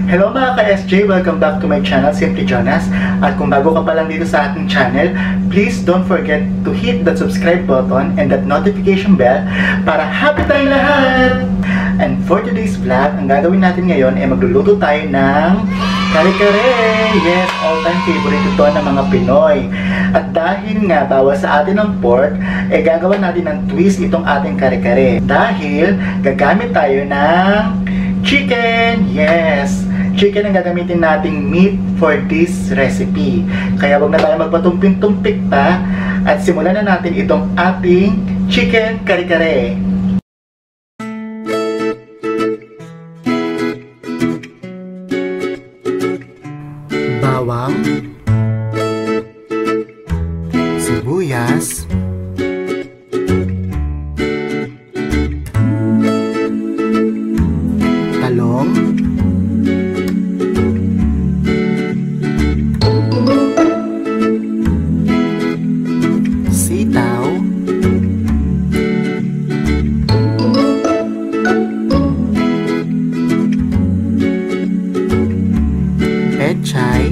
Hello mga ka-SJ! Welcome back to my channel, Simply Jhonas. At kung bago ka pa lang dito sa ating channel, please don't forget to hit that subscribe button and that notification bell para happy tayong lahat! And for today's vlog, ang gagawin natin ngayon ay magluluto tayo ng Kare-Kare! Yes, all-time favorite ito ng mga Pinoy. At dahil nga bawal sa atin ng pork, gagawa natin ng twist itong ating Kare-Kare. Dahil gagamit tayo ng chicken! Yes! Chicken ang gagamitin nating meat for this recipe. Kaya wag na tayo magpatumpik-tumpik pa at simulan na natin itong ating chicken kare-kare. Bawang, sibuyas, talong, sitaw, pechay,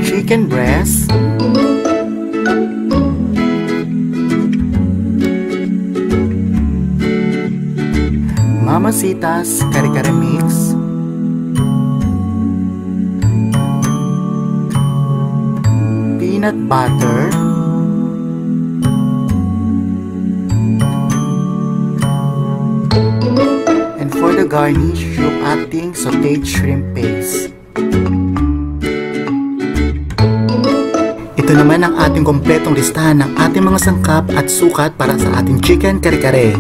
chicken breast, Mamacita's Kare-Kare mix, peanut butter, and for the garnish, yung ating sauteed shrimp paste. Ito naman ang ating kompletong listahan ng ating mga sangkap at sukat para sa ating chicken kare-kare.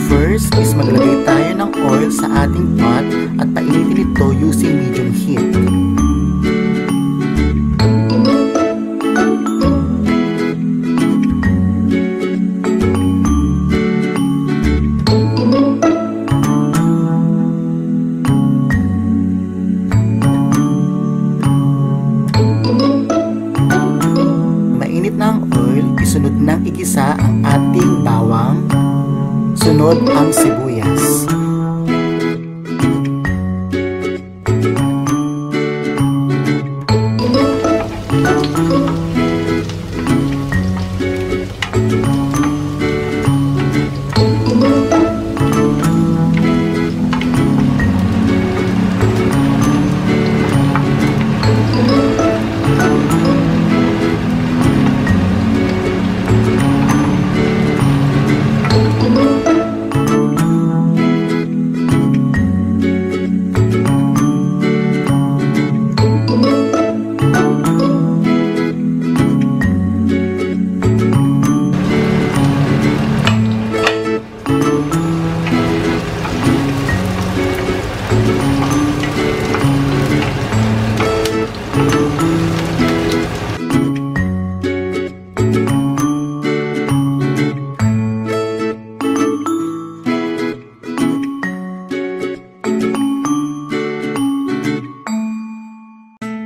First is maglagay tayo ng oil sa ating pot at painitin ito using medium heat. Mainit na ang oil, isunod ng igisa ang ating bawang, sunod ang sibuyas.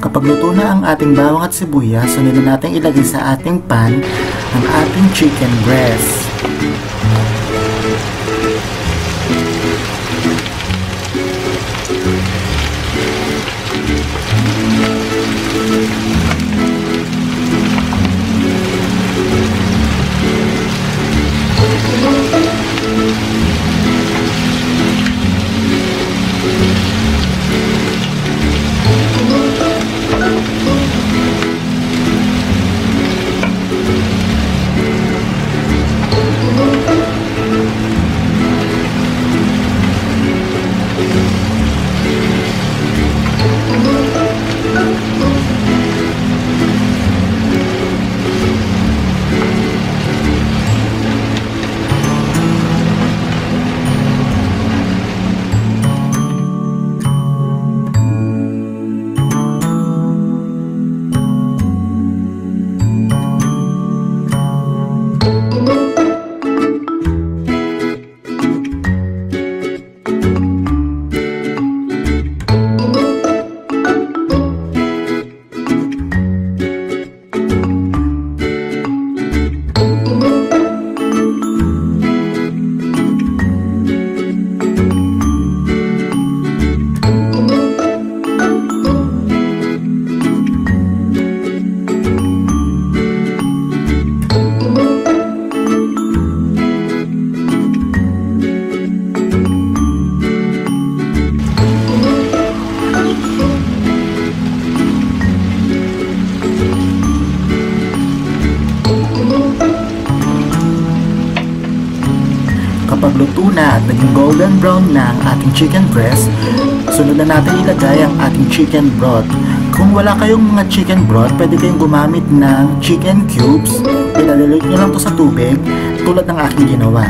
Kapag luto na ang ating bawang at sibuyas, sunod na natin ilagay sa ating pan ang ating chicken breast. kapag luto na at naging golden brown na ang ating chicken breast, sunod na natin ilagay ang ating chicken broth. Kung wala kayong mga chicken broth, pwede kayong gumamit ng chicken cubes. Ilalagay nyo lang to sa tubig tulad ng aking ginawa.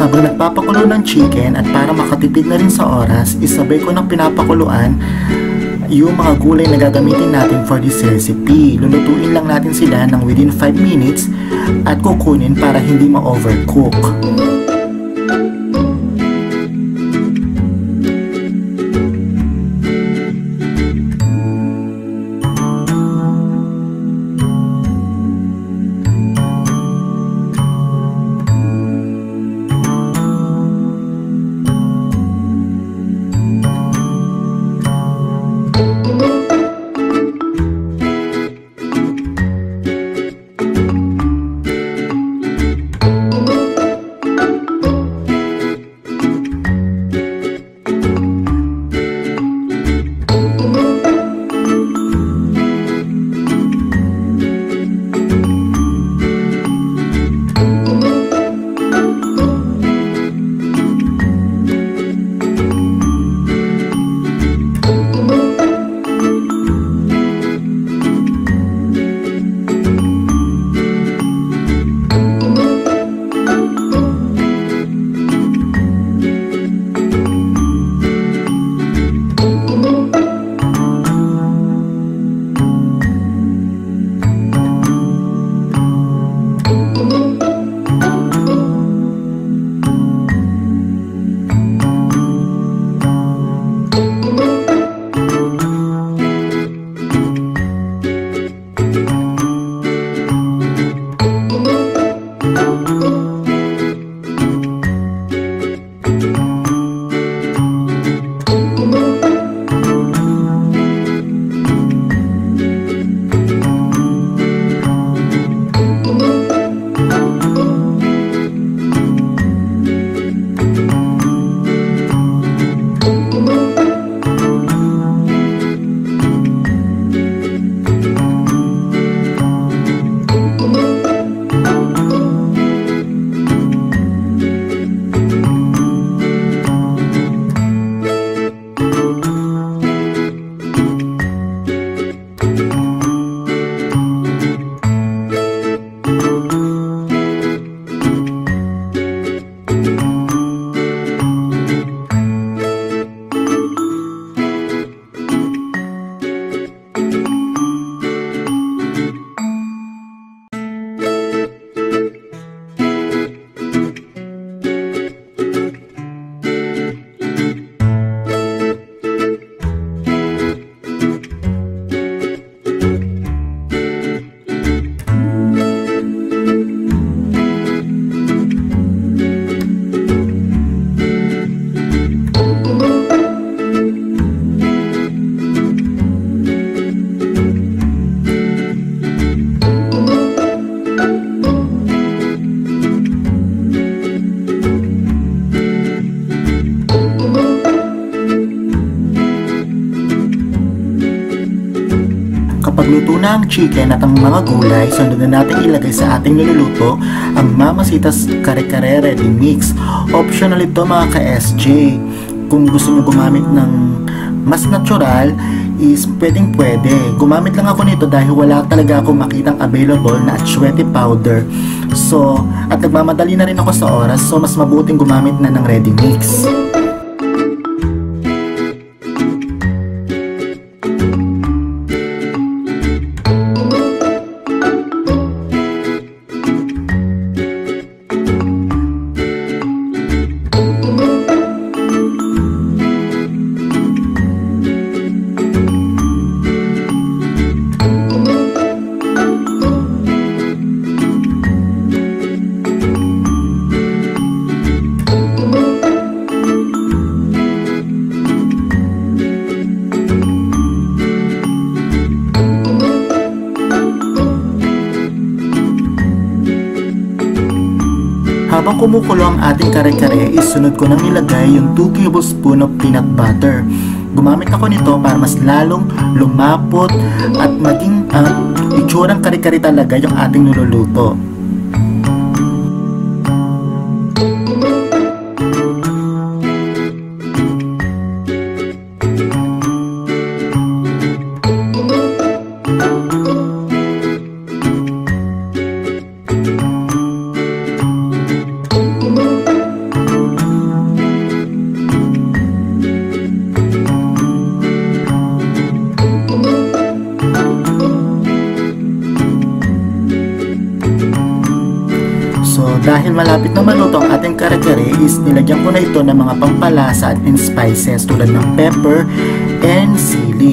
Habang nagpapakulo ng chicken at para makatipid na rin sa oras, isabay ko ng pinapakuluan yung mga gulay na gagamitin natin for this recipe. Lulutuin lang natin sila ng within 5 minutes at kukunin para hindi ma-overcook. luto na ang chicken at ang mga gulay, sunod na natin ilagay sa ating niluluto ang Mamacita's Kare-Kare ready mix. Optional ito mga ka-SJ. Kung gusto nyo gumamit ng mas natural, is pwedeng pwede. Gumamit lang ako nito dahil wala talaga akong makitang available na atsuete powder. So, at nagmamadali na rin ako sa oras, so mas mabuting gumamit na ng ready mix. Habang kumukulo ang ating kare-kare, isunod ko nang nilagay yung 2 tablespoon of peanut butter. Gumamit ako nito para mas lalong lumapot at maging itsurang kare-kare talaga yung ating niluluto. Dahil malapit na maluto ang ating kare-kare, is nilagyan ko na ito ng mga pampalasa and spices tulad ng pepper and sili.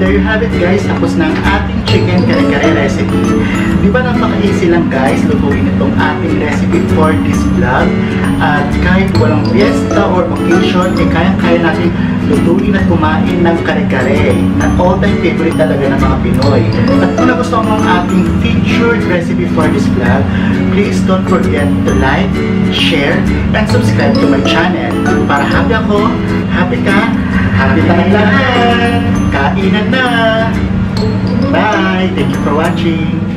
There you have it guys, tapos na ang ating chicken kare-kare recipe. Di ba napaka-easy lang guys, lutuin itong ating recipe for this vlog. At kahit walang fiesta or occasion, kayang-kaya natin lutuin at kumain ng kare-kare na all-time favorite talaga ng mga Pinoy. At kung nagustuhan mo ang ating featured recipe for this vlog, please don't forget to like, share, and subscribe to my channel. Para happy ako, happy ka, happy tayong lahat! Kainan na! Bye! Thank you for watching!